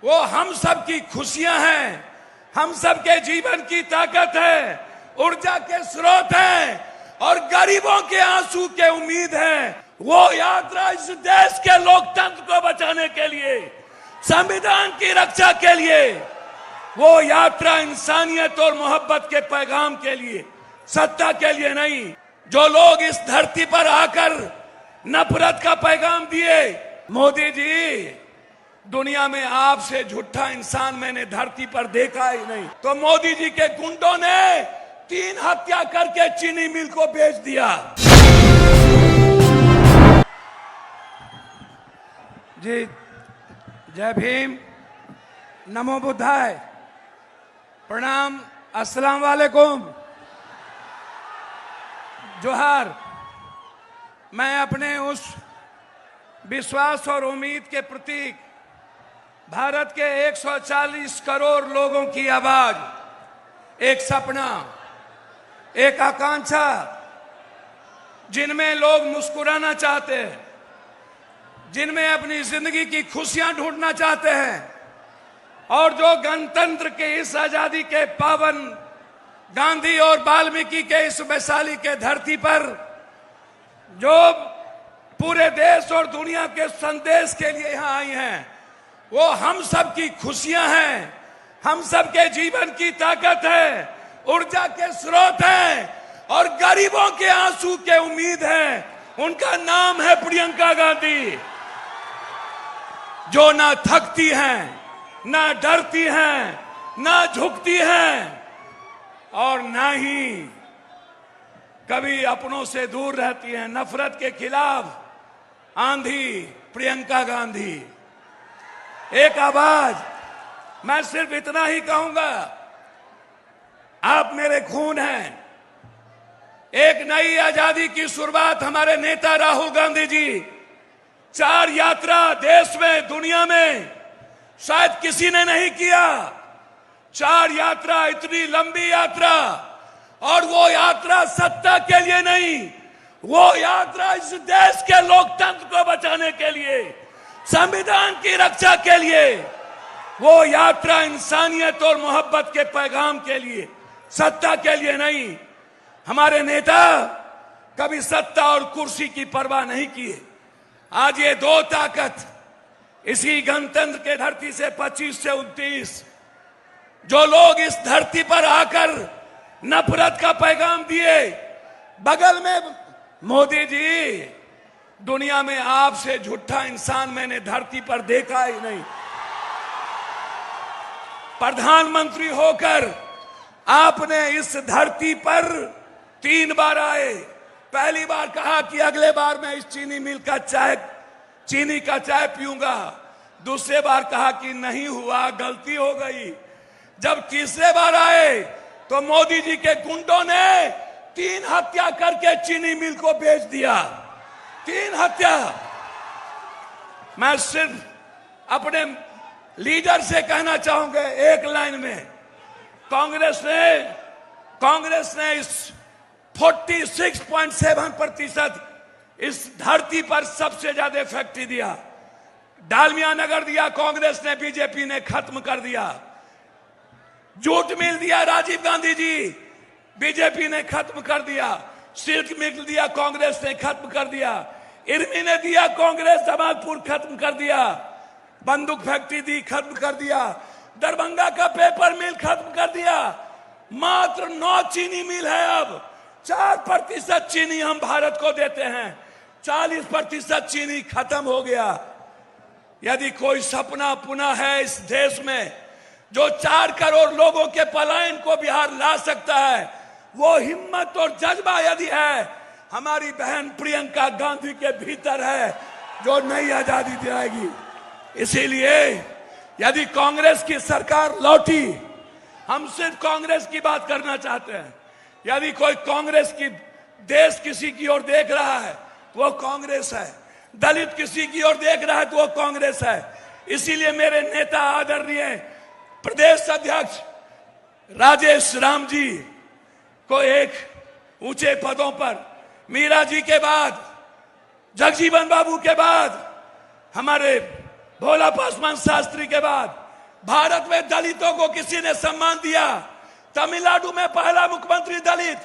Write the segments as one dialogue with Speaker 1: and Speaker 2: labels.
Speaker 1: वो हम सब की खुशियां हैं, हम सब के जीवन की ताकत है, ऊर्जा के स्रोत हैं और गरीबों के आंसू के उम्मीद है। वो यात्रा इस देश के लोकतंत्र को बचाने के लिए, संविधान की रक्षा के लिए, वो यात्रा इंसानियत और मोहब्बत के पैगाम के लिए, सत्ता के लिए नहीं। जो लोग इस धरती पर आकर नफरत का पैगाम दिए, मोदी जी, दुनिया में आपसे झूठा इंसान मैंने धरती पर देखा ही नहीं। तो मोदी जी के गुंडों ने 3 हत्या करके चीनी मिल को बेच दिया। जी, जय भीम, नमो बुद्धाय, प्रणाम, अस्सलाम वालेकुम, जोहार। मैं अपने उस विश्वास और उम्मीद के प्रतीक, भारत के 140 करोड़ लोगों की आवाज, एक सपना, एक आकांक्षा, जिनमें लोग मुस्कुराना चाहते हैं, जिनमें अपनी जिंदगी की खुशियां ढूंढना चाहते हैं, और जो गणतंत्र के इस आजादी के पावन गांधी और वाल्मीकि के इस वैशाली के धरती पर जो पूरे देश और दुनिया के संदेश के लिए यहां आई हैं, वो हम सब की खुशियां हैं, हम सब के जीवन की ताकत है, ऊर्जा के स्रोत हैं और गरीबों के आंसू के उम्मीद है। उनका नाम है प्रियंका गांधी, जो ना थकती हैं, ना डरती हैं, ना झुकती हैं और ना ही कभी अपनों से दूर रहती हैं। नफरत के खिलाफ आंधी, प्रियंका गांधी, एक आवाज। मैं सिर्फ इतना ही कहूंगा, आप मेरे खून हैं। एक नई आजादी की शुरुआत हमारे नेता राहुल गांधी जी, 4 यात्रा देश में, दुनिया में शायद किसी ने नहीं किया। 4 यात्रा, इतनी लंबी यात्रा, और वो यात्रा सत्ता के लिए नहीं, वो यात्रा इस देश के लोकतंत्र को बचाने के लिए, संविधान की रक्षा के लिए, वो यात्रा इंसानियत और मोहब्बत के पैगाम के लिए, सत्ता के लिए नहीं। हमारे नेता कभी सत्ता और कुर्सी की परवाह नहीं किए। आज ये 2 ताकत इसी गणतंत्र के धरती से 25 से 29 जो लोग इस धरती पर आकर नफरत का पैगाम दिए, बगल में मोदी जी, दुनिया में आपसे झूठा इंसान मैंने धरती पर देखा ही नहीं। प्रधानमंत्री होकर आपने इस धरती पर 3 बार आए। पहली बार कहा कि अगले बार मैं इस चीनी का चाय पीऊंगा। दूसरे बार कहा कि नहीं हुआ, गलती हो गई। जब तीसरे बार आए तो मोदी जी के गुंडों ने 3 हत्या करके चीनी मिल को बेच दिया। 3 हत्या। मैं सिर्फ अपने लीडर से कहना चाहूंगा एक लाइन में, कांग्रेस ने इस 46.7% इस धरती पर सबसे ज्यादा फैक्ट्री दिया। डालमिया नगर दिया कांग्रेस ने, बीजेपी ने खत्म कर दिया। जूट मिल दिया राजीव गांधी जी, बीजेपी ने खत्म कर दिया। सिल्क मिल दिया कांग्रेस ने, खत्म कर दिया। इर्मी ने दिया कांग्रेस, जमालपुर खत्म कर दिया। बंदूक फैक्ट्री दी, खत्म कर दिया। दरभंगा का पेपर मिल खत्म कर दिया। मात्र 9 चीनी मिल है। अब 4% चीनी हम भारत को देते हैं, 40% चीनी खत्म हो गया। यदि कोई सपना पुनः है इस देश में जो 4 करोड़ लोगों के पलायन को बिहार ला सकता है, वो हिम्मत और जज्बा यदि है, हमारी बहन प्रियंका गांधी के भीतर है, जो नई आजादी दिलाएगी। इसीलिए यदि कांग्रेस की सरकार लौटी, हम सिर्फ कांग्रेस की बात करना चाहते हैं। यदि कोई कांग्रेस की देश किसी की ओर देख रहा है तो वो कांग्रेस है। दलित किसी की ओर देख रहा है तो वो कांग्रेस है। इसीलिए मेरे नेता आदरणीय प्रदेश अध्यक्ष राजेश राम जी को एक ऊंचे पदों पर, मीरा जी के बाद, जगजीवन बाबू के बाद, हमारे भोला पासवान शास्त्री के बाद भारत में दलितों को किसी ने सम्मान दिया? तमिलनाडु में पहला मुख्यमंत्री दलित,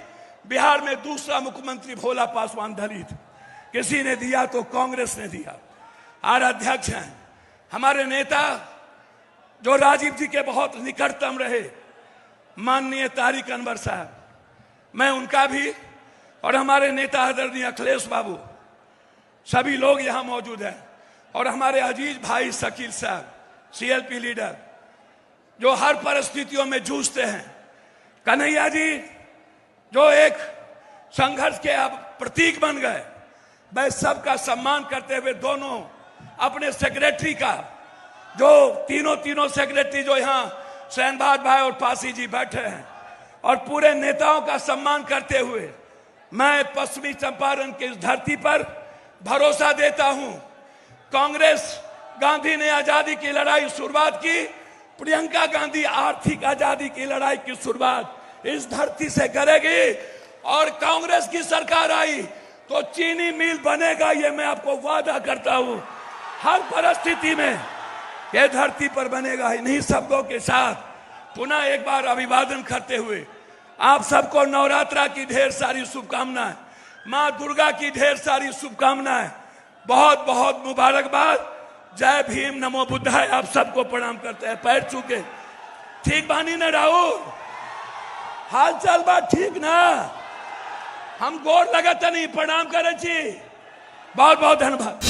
Speaker 1: बिहार में दूसरा मुख्यमंत्री भोला पासवान दलित। किसी ने दिया तो कांग्रेस ने दिया। और अध्यक्ष हैं हमारे नेता जो राजीव जी के बहुत निकटतम रहे, माननीय तारिक अनवर साहब। मैं उनका भी और हमारे नेता आदरणीय अखिलेश बाबू, सभी लोग यहां मौजूद हैं, और हमारे अजीज भाई शकील साहब, सीएलपी लीडर, जो हर परिस्थितियों में जूझते हैं, कन्हैया जी जो एक संघर्ष के अब प्रतीक बन गए। मैं सबका सम्मान करते हुए दोनों अपने सेक्रेटरी का, जो तीनों सेक्रेटरी जो यहाँ शहनबाज भाई और पासी जी बैठे हैं, और पूरे नेताओं का सम्मान करते हुए मैं पश्चिमी चंपारण की इस धरती पर भरोसा देता हूं। कांग्रेस, गांधी ने आजादी की लड़ाई शुरुआत की, प्रियंका गांधी आर्थिक आजादी की लड़ाई की शुरुआत इस धरती से करेगी, और कांग्रेस की सरकार आई तो चीनी मिल बनेगा, ये मैं आपको वादा करता हूं। हर परिस्थिति में यह धरती पर बनेगा। इन्हीं शब्दों के साथ पुनः एक बार अभिवादन करते हुए आप सबको नवरात्रा की ढेर सारी शुभकामनाएं, मां दुर्गा की ढेर सारी शुभकामनाएं, बहुत बहुत मुबारकबाद। जय भीम, नमो बुद्धाय। आप सबको प्रणाम करते हैं, पैर छूके। ठीक बानी ना राहुल? हाल चाल बात ठीक ना? हम गोर लगत नहीं, प्रणाम करे छी। बहुत बहुत धन्यवाद।